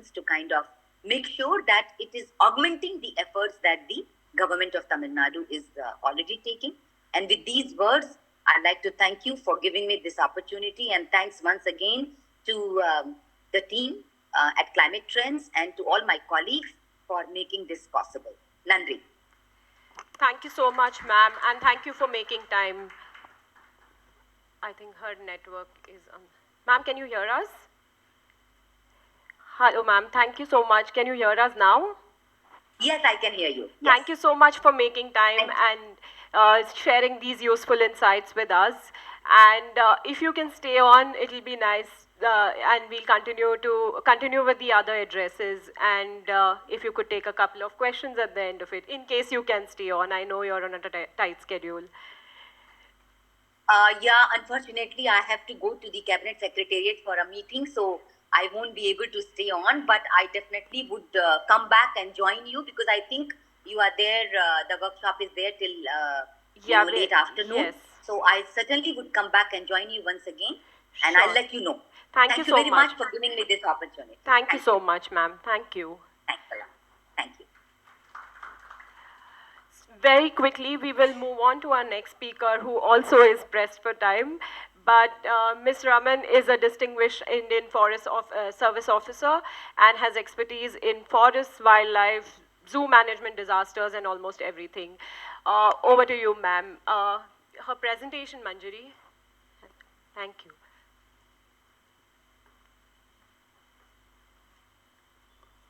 questions to kind of make sure that it is augmenting the efforts that the government of Tamil Nadu is already taking. And with these words, I'd like to thank you for giving me this opportunity, and thanks once again to the team at Climate Trends and to all my colleagues for making this possible. Nandri. Thank you so much, ma'am, and thank you for making time. I think her network is on. Ma'am, can you hear us? Hello, ma'am. Thank you so much. Can you hear us now? Yes, I can hear you. Yes. Thank you so much for making time and sharing these useful insights with us. And if you can stay on, it'll be nice. And we'll continue with the other addresses. And if you could take a couple of questions at the end of it, in case you can stay on. I know you're on a tight schedule. Yeah, unfortunately, I have to go to the Cabinet Secretariat for a meeting, so I won't be able to stay on, but I definitely would come back and join you, because I think you are there, the workshop is there till late afternoon. Yes. So I certainly would come back and join you once again, and I'll let you know. Thank you so very much for giving me this opportunity. Thank you so much, ma'am. Thank you. Thanks a lot. Thank you. Very quickly, we will move on to our next speaker, who also is pressed for time. But Ms. Raman is a distinguished Indian Forest Service officer and has expertise in forests, wildlife, zoo management, disasters, and almost everything. Over to you, ma'am. Her presentation, Manjari. Thank you.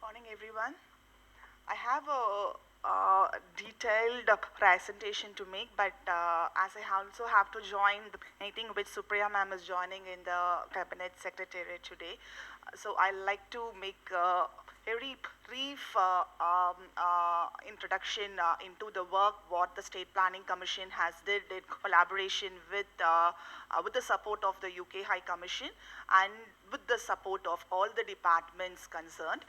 Morning, everyone. I have a detailed presentation to make, but as I also have to join the meeting which Supriya ma'am is joining in the Cabinet Secretariat today, so I like to make a very brief introduction into the work what the State Planning Commission has did in collaboration with the support of the UK High Commission and with the support of all the departments concerned.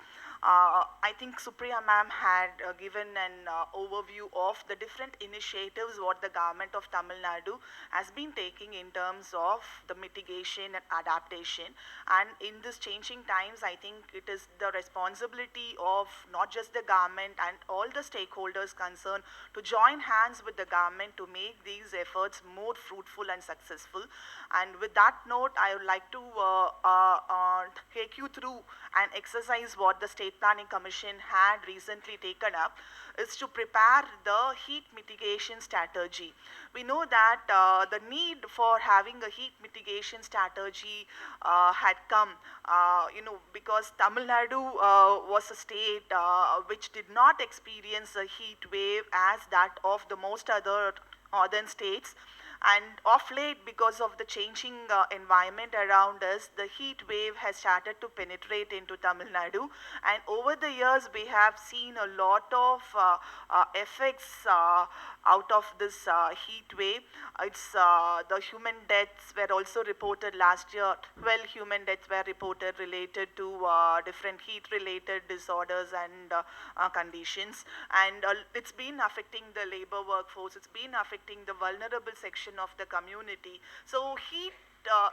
I think Supriya ma'am had given an overview of the different initiatives what the government of Tamil Nadu has been taking in terms of the mitigation and adaptation. And in this changing times, I think it is the responsibility of not just the government and all the stakeholders concerned to join hands with the government to make these efforts more fruitful and successful. And with that note, I would like to take you through an exercise what the State Planning Commission had recently taken up is to prepare the heat mitigation strategy. We know that the need for having a heat mitigation strategy had come, because Tamil Nadu was a state which did not experience a heat wave as that of the most other northern states. And of late, because of the changing environment around us, the heat wave has started to penetrate into Tamil Nadu. And over the years, we have seen a lot of effects out of this heat wave. It's the human deaths were also reported last year. 12 human deaths were reported related to different heat-related disorders and conditions. And it's been affecting the labor workforce. It's been affecting the vulnerable section of the community. So heat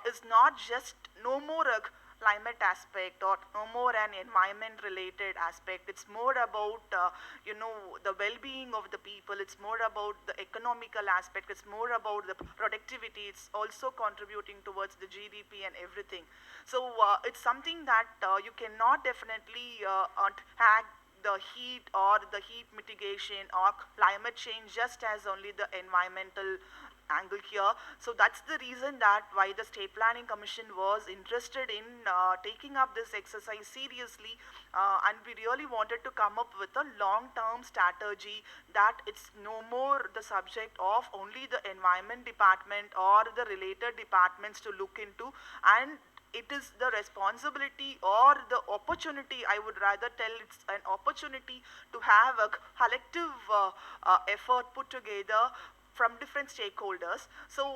is not just no more a climate aspect or no more an environment related aspect. It's more about the well-being of the people. It's more about the economical aspect. It's more about the productivity. It's also contributing towards the GDP and everything. So it's something that you cannot definitely tag the heat or the heat mitigation or climate change just as only the environmental angle here. So that's the reason that why the State Planning Commission was interested in taking up this exercise seriously, and we really wanted to come up with a long-term strategy that it's no more the subject of only the environment department or the related departments to look into, and it is the responsibility or the opportunity, I would rather tell it's an opportunity to have a collective effort put together from different stakeholders. So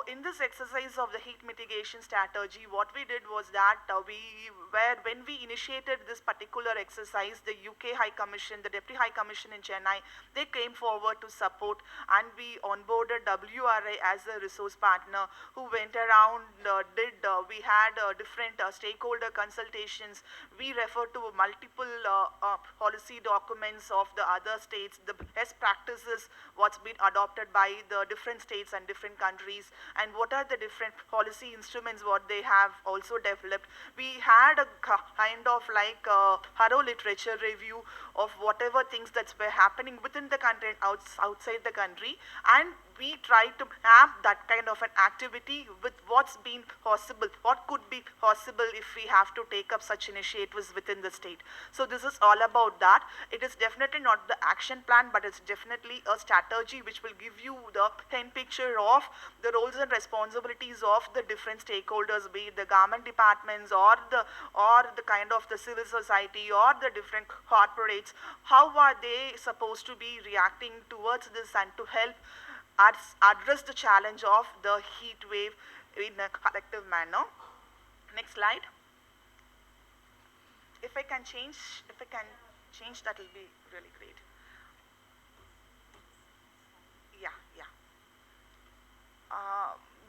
in this exercise of the heat mitigation strategy, what we did was that when we initiated this particular exercise, the UK High Commission, the Deputy High Commission in Chennai, they came forward to support, and we onboarded WRA as a resource partner who went around, we had different stakeholder consultations. We referred to multiple policy documents of the other states, the best practices, what's been adopted by the different states and different countries, and what are the different policy instruments what they have also developed. We had a kind of like a thorough literature review of whatever things that were happening within the country and outside the country, and we try to have that kind of an activity with what's been possible, what could be possible if we have to take up such initiatives within the state. So this is all about that. It is definitely not the action plan, but it's definitely a strategy which will give you the end picture of the roles and responsibilities of the different stakeholders, be it the government departments or the kind of the civil society or the different corporates. How are they supposed to be reacting towards this and to help address the challenge of the heat wave in a collective manner. Next slide. If I can change, that will be really great. Yeah.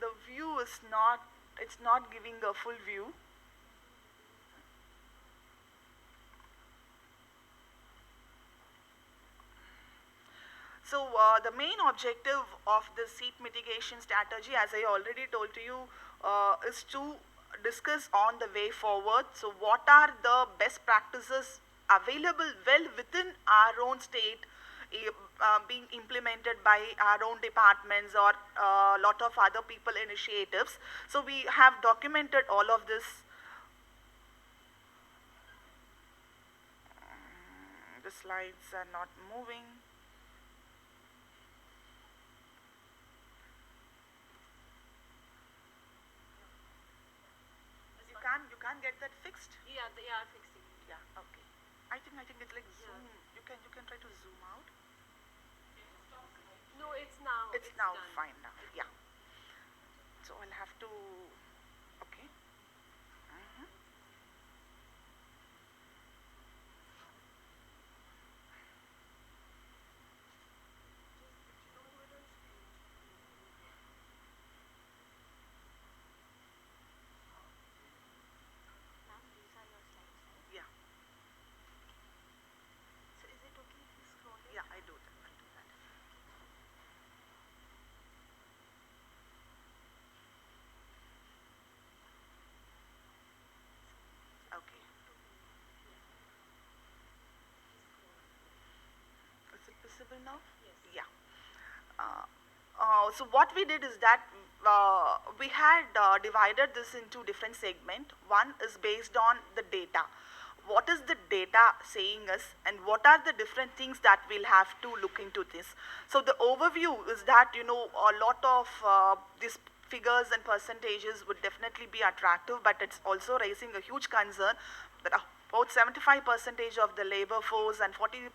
The view is not, it's not giving a full view. So the main objective of this heat mitigation strategy, as I already told to you, is to discuss on the way forward. So what are the best practices available well within our own state, being implemented by our own departments or a lot of other people initiatives. So we have documented all of this. The slides are not moving. You can't get that fixed? Yeah, they are fixing it. Yeah, okay. I think it's like zoom. You can try to zoom out. No, it's now. It's now done. fine now. Yeah. So I'll have to. Okay. Yeah. So is it okay if you scroll it? Yeah, I do that. Okay. Is it visible now? Yes. Yeah. So what we did is that we had divided this into different segments. One is based on the data. What is the data saying us, and what are the different things that we'll have to look into this. So the overview is that, a lot of these figures and percentages would definitely be attractive, but it's also raising a huge concern that about 75% of the labor force and 40%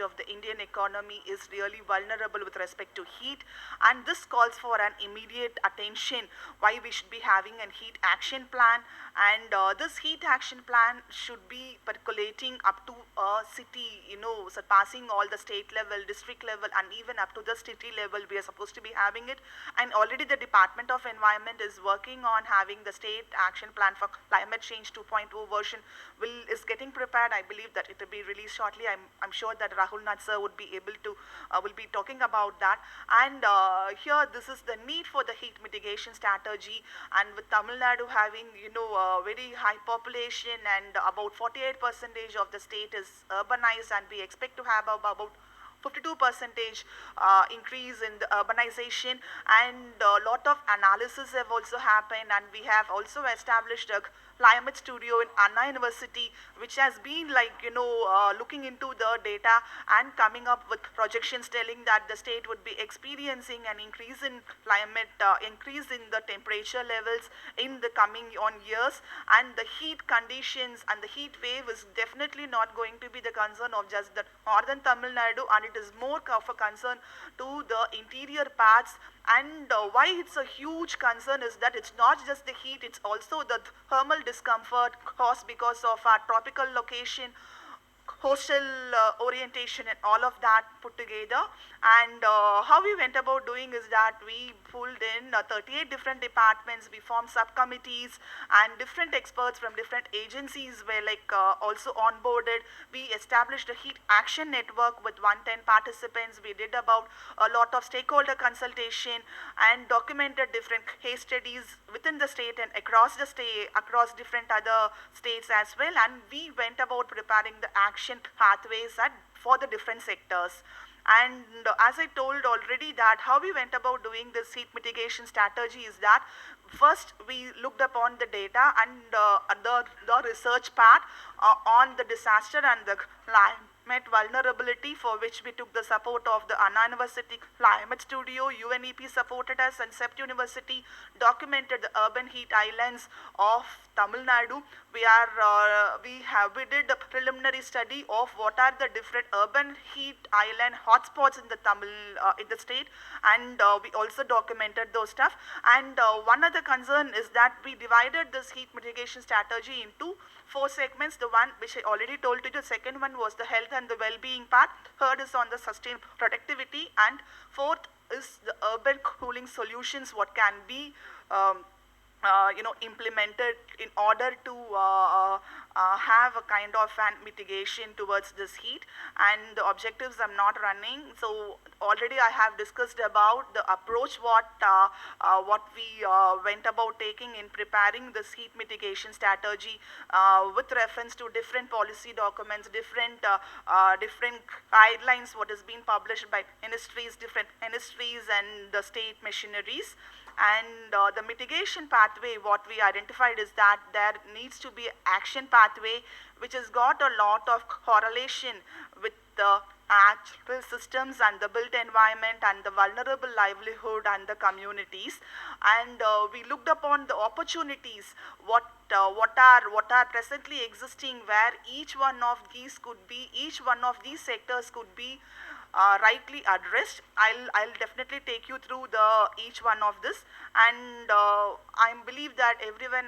of the Indian economy is really vulnerable with respect to heat, and this calls for an immediate attention why we should be having a heat action plan, and this heat action plan should be percolating up to a city, surpassing all the state level, district level, and even up to the city level. We are supposed to be having it, and already the Department of Environment is working on having the state action plan for climate change 2.0 version is getting prepared. I believe that it will be released shortly. I'm sure that Rahul Nath sir would be able to will be talking about that. And here this is the need for the heat mitigation strategy, and with Tamil Nadu having a very high population, and about 48% of the state is urbanized, and we expect to have about 52% increase in the urbanization, and a lot of analysis have also happened, and we have also established a climate studio in Anna University, which has been like, looking into the data and coming up with projections telling that the state would be experiencing an increase in climate, increase in the temperature levels in the coming on years, and the heat conditions and the heat wave is definitely not going to be the concern of just the northern Tamil Nadu, and it is more of a concern to the interior parts. And why it's a huge concern is that it's not just the heat, it's also the thermal discomfort caused because of our tropical location, coastal orientation and all of that put together. And how we went about doing is that we pulled in 38 different departments, we formed subcommittees, and different experts from different agencies were also onboarded. We established a heat action network with 110 participants. We did about a lot of stakeholder consultation and documented different case studies within the state and across the state, across different other states as well. And we went about preparing the action pathways for the different sectors. And as I told already, that how we went about doing this heat mitigation strategy is that first we looked upon the data and the research part on the disaster and the climate vulnerability, for which we took the support of the Anna University Climate Studio. UNEP supported us, and CEPT University documented the urban heat islands of Tamil Nadu. We did a preliminary study of what are the different urban heat island hotspots in the state, and we also documented those stuff. And one other concern is that we divided this heat mitigation strategy into 4 segments. The one which I already told you, the second one was the health and the well-being part, third is on the sustained productivity, and fourth is the urban cooling solutions, what can be implemented in order to have a kind of an mitigation towards this heat. And the objectives I'm not running, so already I have discussed about the approach what we went about taking in preparing this heat mitigation strategy with reference to different policy documents, different guidelines what is being published by different ministries and the state machineries. And the mitigation pathway, what we identified is that there needs to be an action pathway which has got a lot of correlation with the actual systems and the built environment and the vulnerable livelihood and the communities. And we looked upon the opportunities what are presently existing, where each one of these sectors could be rightly addressed. I'll definitely take you through each one of this, and I believe that everyone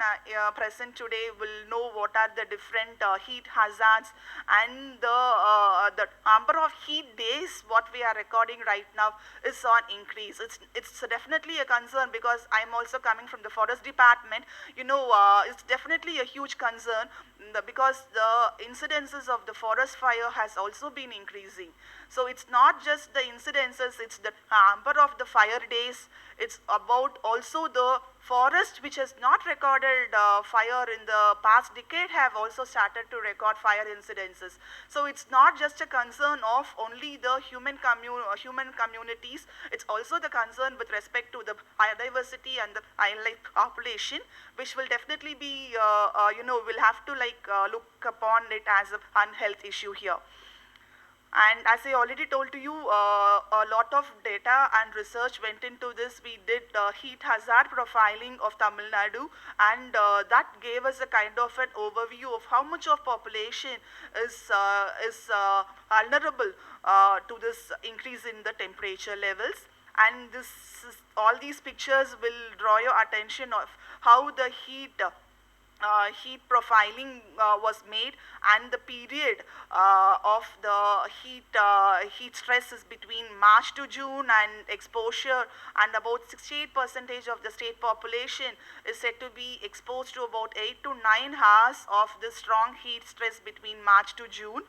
present today will know what are the different heat hazards, and the number of heat days what we are recording right now is on increase. It's definitely a concern, because I'm also coming from the forest department. It's definitely a huge concern, because the incidences of the forest fire has also been increasing. So it's not just the incidences, it's the number of the fire days. It's about also the forest which has not recorded fire in the past decade have also started to record fire incidences. So it's not just a concern of only the human communities, it's also the concern with respect to the biodiversity and the wildlife population, which will definitely be, we'll have to look upon it as a health issue here. And as I already told to you, a lot of data and research went into this. We did heat hazard profiling of Tamil Nadu, and that gave us a kind of an overview of how much of population is vulnerable to this increase in the temperature levels. And all these pictures will draw your attention of how the heat profiling was made, and the period of the heat stress is between March to June, and exposure, and about 68% of the state population is said to be exposed to about 8 to 9 hours of this strong heat stress between March to June.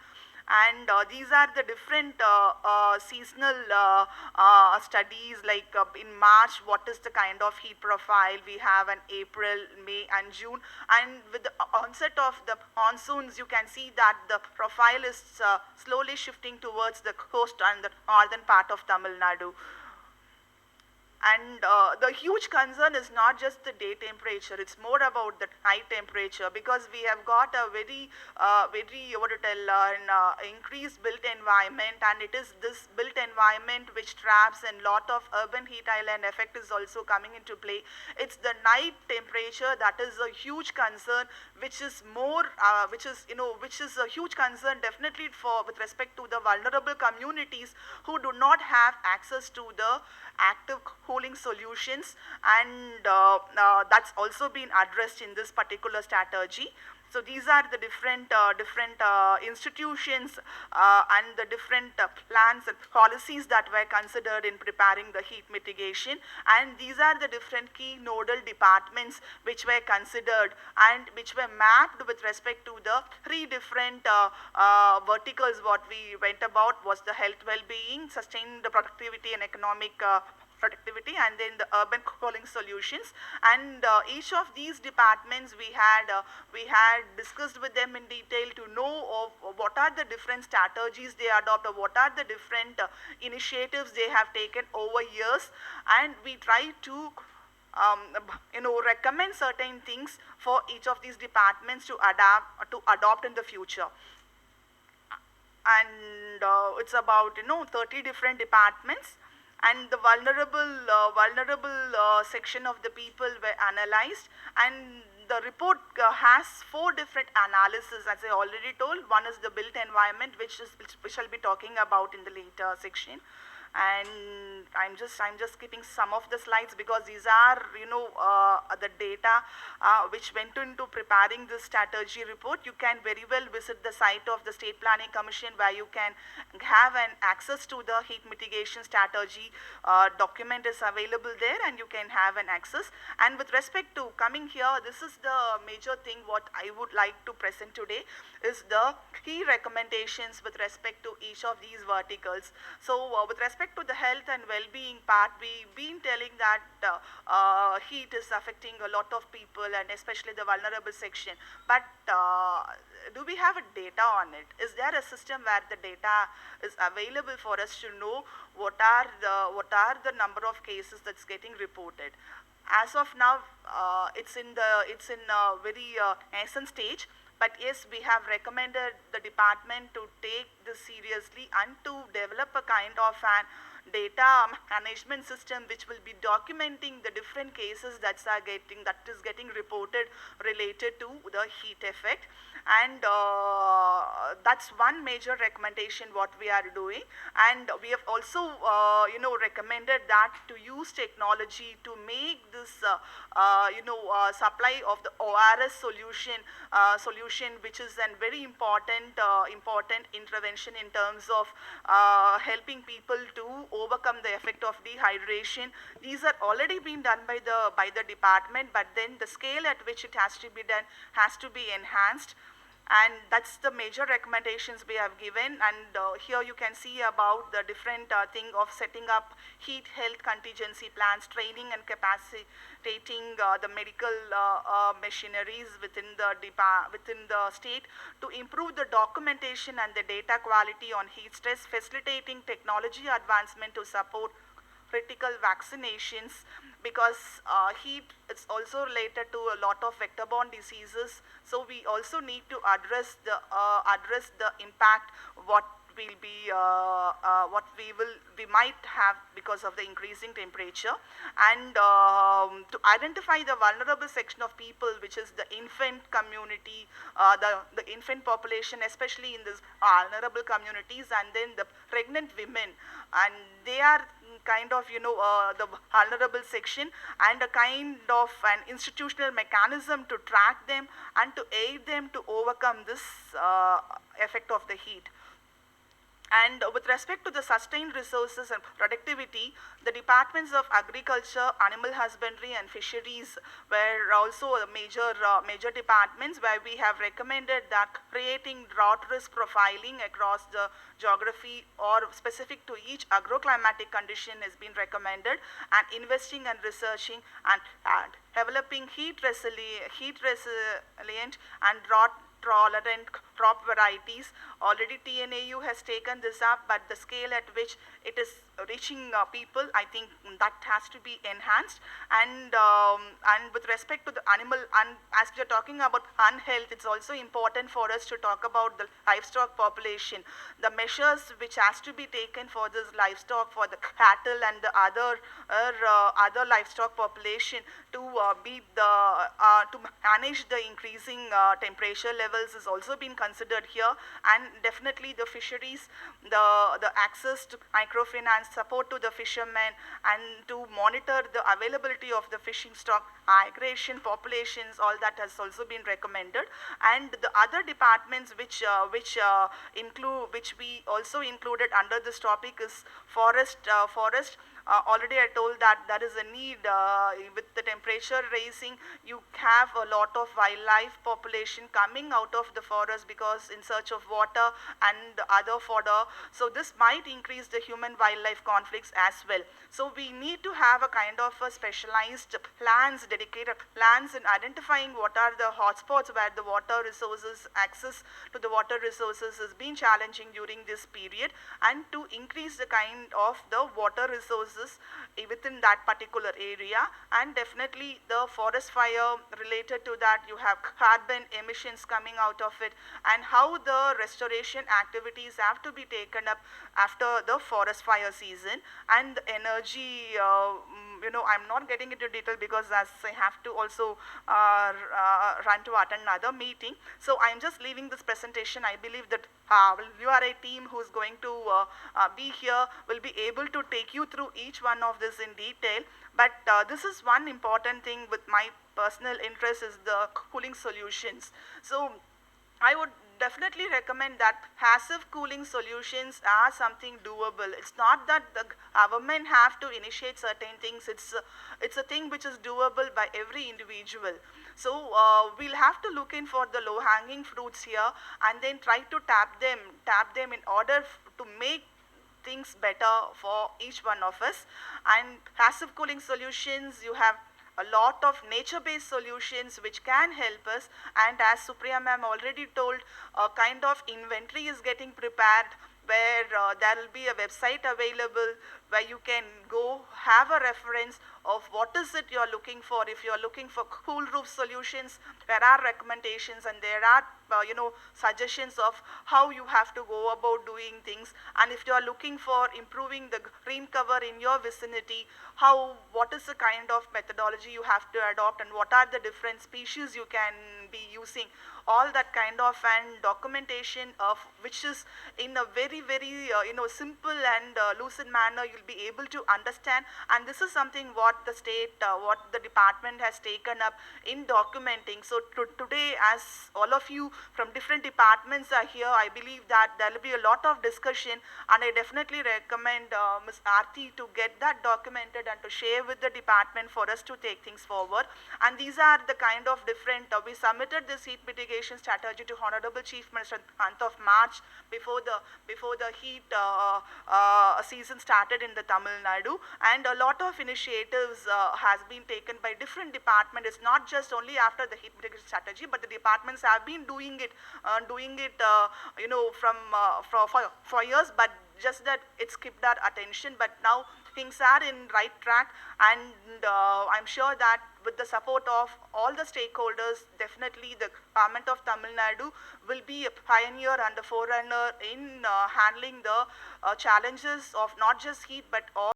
And these are the different seasonal studies, in March, what is the kind of heat profile we have in April, May and June. And with the onset of the monsoons, you can see that the profile is slowly shifting towards the coast and the northern part of Tamil Nadu. And the huge concern is not just the day temperature, it's more about the night temperature, because we have got a very, what to tell, increased built environment, and it is this built environment which traps, and lot of urban heat island effect is also coming into play. It's the night temperature that is a huge concern, which is more, which is a huge concern definitely for with respect to the vulnerable communities who do not have access to the active cooling solutions, and that's also been addressed in this particular strategy. So these are the different institutions and the different plans and policies that were considered in preparing the heat mitigation, and these are the different key nodal departments which were considered and which were mapped with respect to the three different verticals. What we went about was the health well-being, sustained productivity and economic productivity, and then the urban cooling solutions. And each of these departments we had discussed with them in detail to know of what are the different strategies they adopt, or what are the different initiatives they have taken over years, and we try to recommend certain things for each of these departments to adopt in the future. And it's about 30 different departments, and the vulnerable section of the people were analyzed, and the report has 4 different analyses, as I already told. One is the built environment, which we shall be talking about in the later section. And I'm just skipping some of the slides because these are the data which went into preparing this strategy report. You can very well visit the site of the State Planning Commission, where you can have an access to the heat mitigation strategy document is available there, and you can have an access. And with respect to coming here, this is the major thing what I would like to present today is the key recommendations with respect to each of these verticals. So with respect to the health and well-being part, we've been telling that heat is affecting a lot of people, and especially the vulnerable section. But do we have a data on it? Is there a system where the data is available for us to know what are the number of cases that's getting reported? As of now, it's in a very nascent stage. But yes, we have recommended the department to take this seriously and to develop a kind of an data management system which will be documenting the different cases that is getting reported related to the heat effect. And that's one major recommendation what we are doing. And we have also recommended that to use technology to make this supply of the ORS solution, which is a very important intervention in terms of helping people to overcome the effect of dehydration. These are already being done by the department, but then the scale at which it has to be done has to be enhanced. And that's the major recommendations we have given. And here you can see about the different thing of setting up heat health contingency plans, training and capacitating the medical machineries within the state to improve the documentation and the data quality on heat stress, facilitating technology advancement to support critical vaccinations, because heat is also related to a lot of vector-borne diseases. So we also need to address the impact what we might have because of the increasing temperature. And to identify the vulnerable section of people, which is the infant community, the infant population, especially in these vulnerable communities, and then the pregnant women, and they are kind of the vulnerable section, and a kind of an institutional mechanism to track them and to aid them to overcome this effect of the heat. And with respect to the sustained resources and productivity, the departments of agriculture, animal husbandry and fisheries were also major departments, where we have recommended that creating drought risk profiling across the geography or specific to each agroclimatic condition has been recommended, and investing and researching and developing heat resilient and drought tolerant crop varieties. Already TNAU has taken this up, but the scale at which it is reaching people, I think that has to be enhanced. And with respect to the animal, as we are talking about unhealth, it's also important for us to talk about the livestock population. The measures which has to be taken for this livestock, for the cattle and the other livestock population to to manage the increasing temperature levels is also being considered here. And definitely the fisheries, the access to microfinance, support to the fishermen, and to monitor the availability of the fishing stock, migration, populations, all that has also been recommended. And the other departments which we also included under this topic is forest. Already I told that there is a need with the temperature rising. You have a lot of wildlife population coming out of the forest because in search of water and other fodder. So this might increase the human wildlife conflicts as well. So we need to have a kind of a specialized plans, dedicated plans in identifying what are the hotspots where the water resources, access to the water resources has been challenging during this period, and to increase the kind of the water resources within that particular area. And definitely the forest fire, related to that you have carbon emissions coming out of it, and how the restoration activities have to be taken up after the forest fire season. And the energy, I'm not getting into detail because as I have to also run to attend another meeting. So I'm just leaving this presentation. I believe that you are a team who's going to be here, will be able to take you through each one of this in detail. But this is one important thing with my personal interest is the cooling solutions. So I would definitely recommend that passive cooling solutions are something doable. It's not that the government have to initiate certain things. It's a thing which is doable by every individual. So we'll have to look in for the low-hanging fruits here, and then try to tap them in order to make things better for each one of us. And passive cooling solutions, you have a lot of nature-based solutions which can help us. And as Supriya ma'am already told, a kind of inventory is getting prepared where there will be a website available where you can go have a reference of what is it you're looking for. If you're looking for cool roof solutions, there are recommendations and there are suggestions of how you have to go about doing things. And if you are looking for improving the green cover in your vicinity, what is the kind of methodology you have to adopt, and what are the different species you can be using, all that kind of and documentation of which is in a very simple and lucid manner you'll be able to understand. And this is something what the state, what the department has taken up in documenting. So today, as all of you from different departments are here, I believe that there will be a lot of discussion, and I definitely recommend Ms. Aarti to get that documented and to share with the department for us to take things forward. And these are the kind of different, we submitted this heat mitigation strategy to Honorable Chief Minister in the month of March before the heat season started in the Tamil Nadu, and a lot of initiatives has been taken by different departments. It's not just only after the heat mitigation strategy, but the departments have been doing it for years, but just that it skipped our attention. But now things are in right track, and I'm sure that with the support of all the stakeholders, definitely the government of Tamil Nadu will be a pioneer and a forerunner in handling the challenges of not just heat but all